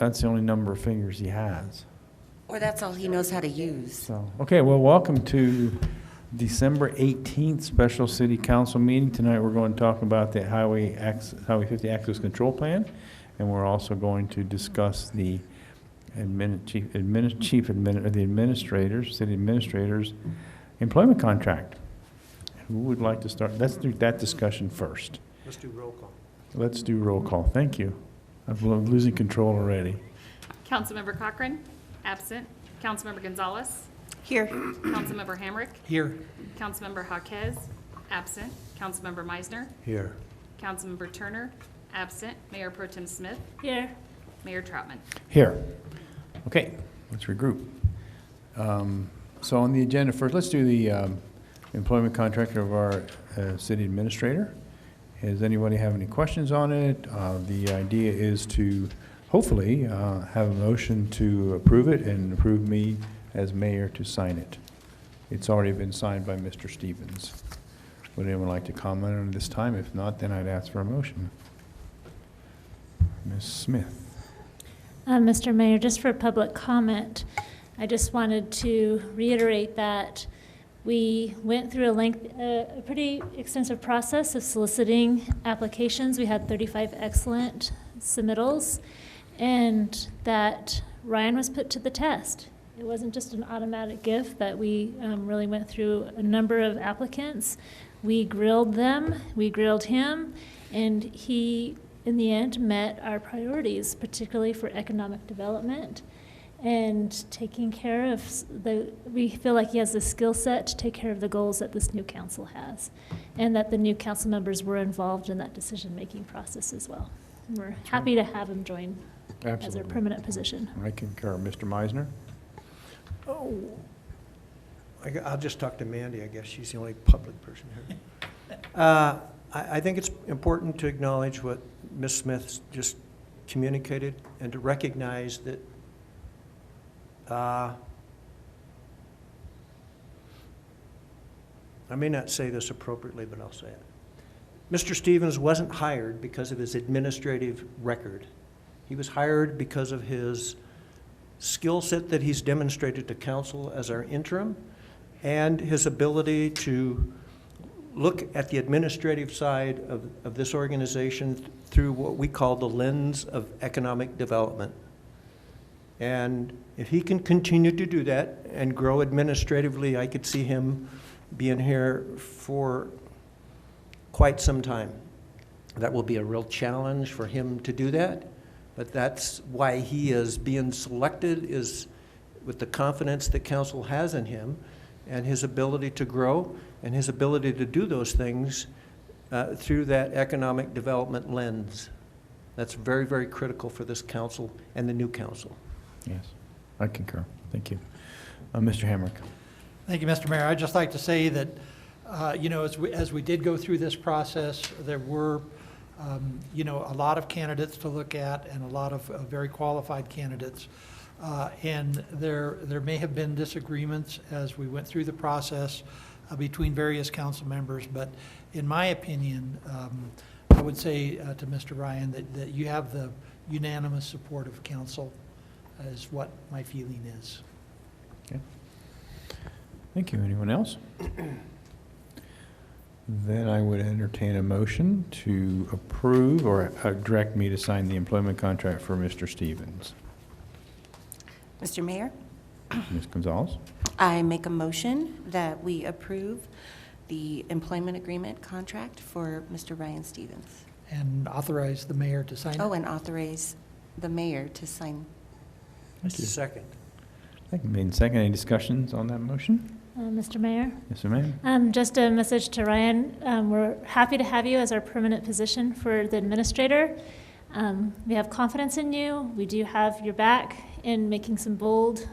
that's the only number of fingers he has. Or that's all he knows how to use. So, okay, well, welcome to December 18th special city council meeting. Tonight, we're going to talk about the Highway 50 Access Control Plan, and we're also going to discuss the city administrator's employment contract. Who would like to start? Let's do that discussion first. Let's do roll call. Let's do roll call. Thank you. I'm losing control already. Councilmember Cochran, absent. Councilmember Gonzalez, Here. Councilmember Hamrick, Here. Councilmember Jaquez, absent. Councilmember Meisner, Here. Councilmember Turner, absent. Mayor Pro Tem Smith, Here. Mayor Troutman. Here. Okay, let's regroup. So on the agenda first, let's do the employment contract of our city administrator. Does anybody have any questions on it? The idea is to hopefully have a motion to approve it and approve me as mayor to sign it. It's already been signed by Mr. Stevens. Would anyone like to comment on it this time? If not, then I'd ask for a motion. Ms. Smith. Mr. Mayor, just for public comment, I just wanted to reiterate that we went through a pretty extensive process of soliciting applications. We had 35 excellent submittals, and that Ryan was put to the test. It wasn't just an automatic gift, that we really went through a number of applicants. We grilled them, we grilled him, and he, in the end, met our priorities, particularly for economic development and taking care of we feel like he has the skill set to take care of the goals that this new council has, and that the new council members were involved in that decision-making process as well. We're happy to have him join as our Absolutely. permanent position. I concur. Mr. Meisner? Oh, I'll just talk to Mandy, I guess. She's the only public person here. I think it's important to acknowledge what Ms. Smith just communicated and to recognize that I may not say this appropriately, but I'll say it. Mr. Stevens wasn't hired because of his administrative record. He was hired because of his skill set that he's demonstrated to council as our interim, and his ability to look at the administrative side of this organization through what we call the lens of economic development. And if he can continue to do that and grow administratively, I could see him being here for quite some time. That will be a real challenge for him to do that, but that's why he is being selected, is with the confidence that council has in him and his ability to grow and his ability to do those things through that economic development lens. That's very, very critical for this council and the new council. Yes, I concur. Thank you. Mr. Hamrick. Thank you, Mr. Mayor. I'd just like to say that, as we did go through this process, there were, a lot of candidates to look at and a lot of very qualified candidates. And there may have been disagreements as we went through the process between various council members, but in my opinion, I would say to Mr. Ryan that you have the unanimous support of council, is what my feeling is. Okay. Thank you. Anyone else? Then I would entertain a motion to approve or direct me to sign the employment contract for Mr. Stevens. Mr. Mayor, Ms. Gonzalez? I make a motion that we approve the employment agreement contract for Mr. Ryan Stevens. And authorize the mayor to sign it. Oh, and authorize the mayor to sign. Thank you. Second. Thank you. Made and second. Any discussions on that motion? Mr. Mayor? Yes, ma'am. Just a message to Ryan. We're happy to have you as our permanent position for the administrator. We have confidence in you. We do have your back in making some bold,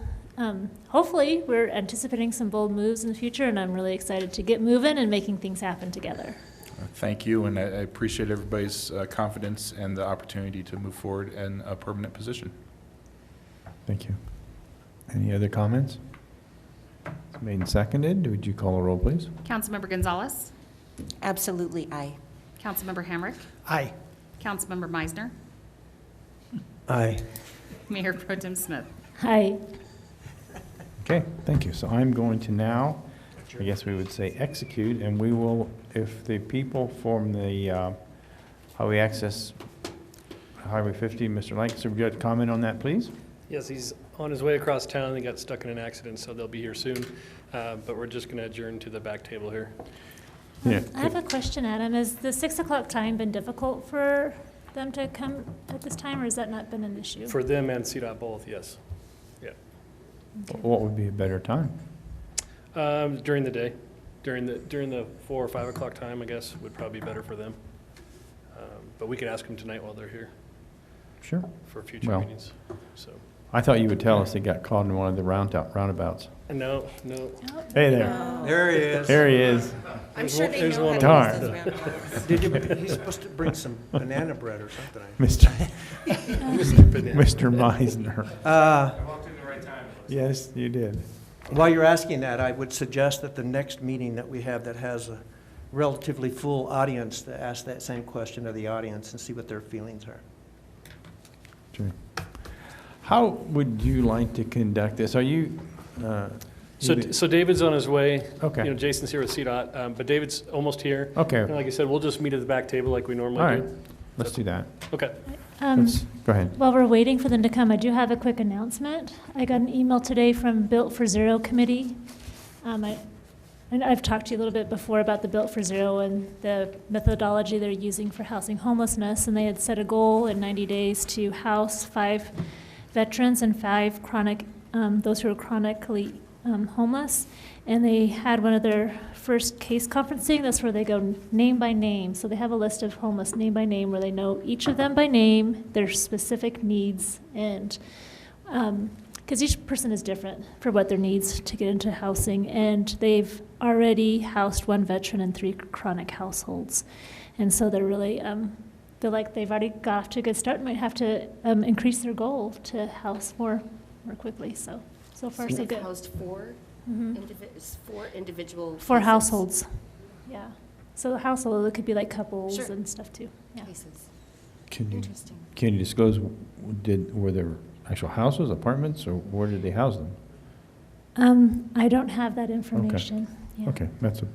hopefully we're anticipating some bold moves in the future, and I'm really excited to get moving and making things happen together. Thank you, and I appreciate everybody's confidence and the opportunity to move forward in a permanent position. Thank you. Any other comments? It's made and seconded. Would you call a roll, please? Councilmember Gonzalez, Absolutely, aye. Councilmember Hamrick, Aye. Councilmember Meisner, Aye. Mayor Pro Tem Smith. Hi. Okay, thank you. So I'm going to now, I guess we would say execute, and we will, if the people from the Highway Access, Highway 50, Mr. Lancaster, would you like to comment on that, please? Yes, he's on his way across town. He got stuck in an accident, so they'll be here soon. But we're just going to adjourn to the back table here. Yeah. I have a question, Adam. Has the 6 o'clock time been difficult for them to come at this time, or has that not been an issue? For them and CDOT both, yes. What would be a better time? During the day, during the 4 or 5 o'clock time, I guess, would probably be better for them. But we could ask them tonight while they're here Sure. for future Well. meetings. So, I thought you would tell us they got caught in one of the roundabouts. no. Hey there. There he is. There he is. I'm sure they There's know one how of to them. use those roundabouts. Did you, he's supposed to bring some banana bread or something. Mr. Banana. Mr. Meisner. Uh, Yes, you did. While you're asking that, I would suggest that the next meeting that we have that has a relatively full audience, to ask that same question of the audience and see what their feelings are. Sure. How would you like to conduct this? Are you? So David's on his way. Okay. You know, Jason's here with CDOT, but David's almost here. Okay. And like I said, we'll just meet at the back table like we All normally right. do. Let's do that. Okay. Go ahead. While we're waiting for them to come, I do have a quick announcement. I got an email today from Built for Zero Committee. And I've talked to you a little bit before about the Built for Zero and the methodology they're using for housing homelessness. And they had set a goal in 90 days to house 5 veterans and 5 chronic, those who are chronically homeless. And they had one of their first case conferencing. That's where they go name by name. So they have a list of homeless name by name where they know each of them by name, their specific needs, and because each person is different for what their needs to get into housing. And they've already housed 1 veteran and 3 chronic households. And so they're really feel like they've already got off to a good start and might have to increase their goal to house more quickly. So far, so They've good. housed 4 Mhm. four individual For cases. households, yeah. So the household, it could be like couples Sure. and stuff too, yeah. Cases. Can you Interesting. disclose, were there actual houses, apartments, or where did they house them? I don't have that information. Yeah. Okay, that's a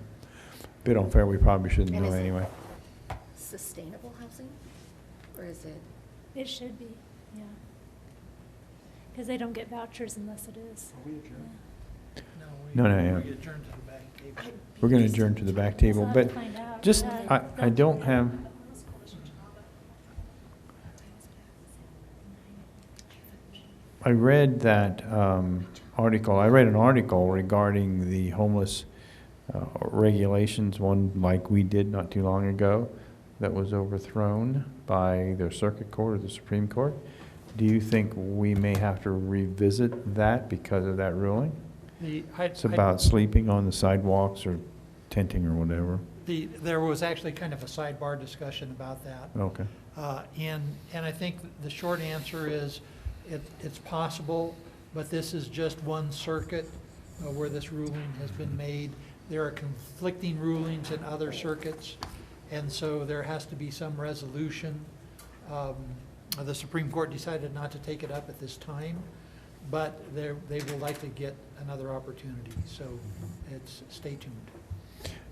bit unfair. We probably shouldn't And know is it- anyway. Sustainable housing? Or is it? It should be, yeah. Because they don't get vouchers unless it is. No, yeah. We adjourn to the back table. We're going to adjourn to the back table, We'll have but to find out. just, I don't have, I read that article, I read an article regarding the homeless regulations, one like we did not too long ago, that was overthrown by the circuit court or the Supreme Court. Do you think we may have to revisit that because of that ruling? It's about sleeping on the sidewalks or tenting or whatever. There was actually kind of a sidebar discussion about that. Okay. And I think the short answer is it's possible, but this is just one circuit where this ruling has been made. There are conflicting rulings in other circuits, and so there has to be some resolution. The Supreme Court decided not to take it up at this time, but they will likely get another opportunity, so stay tuned.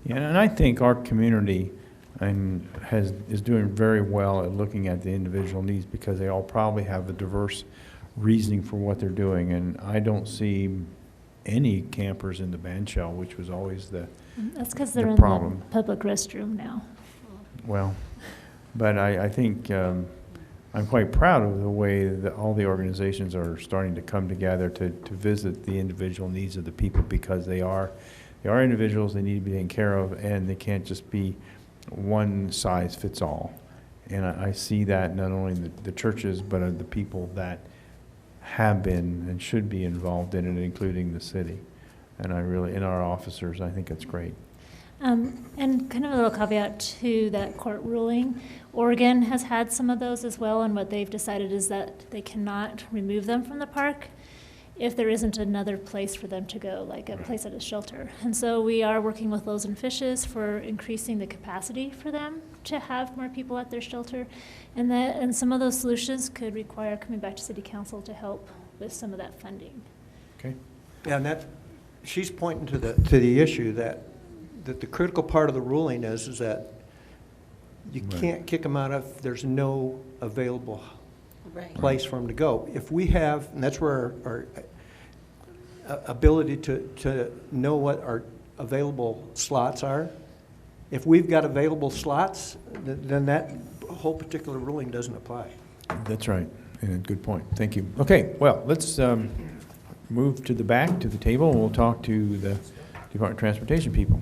Yeah, and I think our community is doing very well at looking at the individual needs because they all probably have a diverse reasoning for what they're doing. And I don't see any campers in the band shell, which was always That's because the they're in problem. the public restroom now. well, but I think I'm quite proud of the way that all the organizations are starting to come together to visit the individual needs of the people because they are individuals, they need to be taken care of, and they can't just be one size fits all. And I see that not only in the churches, but in the people that have been and should be involved in it, including the city. And in our officers, I think it's great. And kind of a little caveat to that court ruling, Oregon has had some of those as well, and what they've decided is that they cannot remove them from the park if there isn't another place for them to go, like a place at a shelter. And so we are working with Loaves and Fishes for increasing the capacity for them to have more people at their shelter. And some of those solutions could require coming back to city council to help with some of that funding. Okay, Yeah, and that, she's pointing to the issue that the critical part of the ruling is that you Right. can't kick them out if there's no available Right. place for them to go. If we have, and that's where our ability to know what our available slots are, if we've got available slots, then that whole particular ruling doesn't apply. that's right, and good point, thank you. Okay, well, let's move to the back, to the table, and we'll talk to the Department of Transportation people.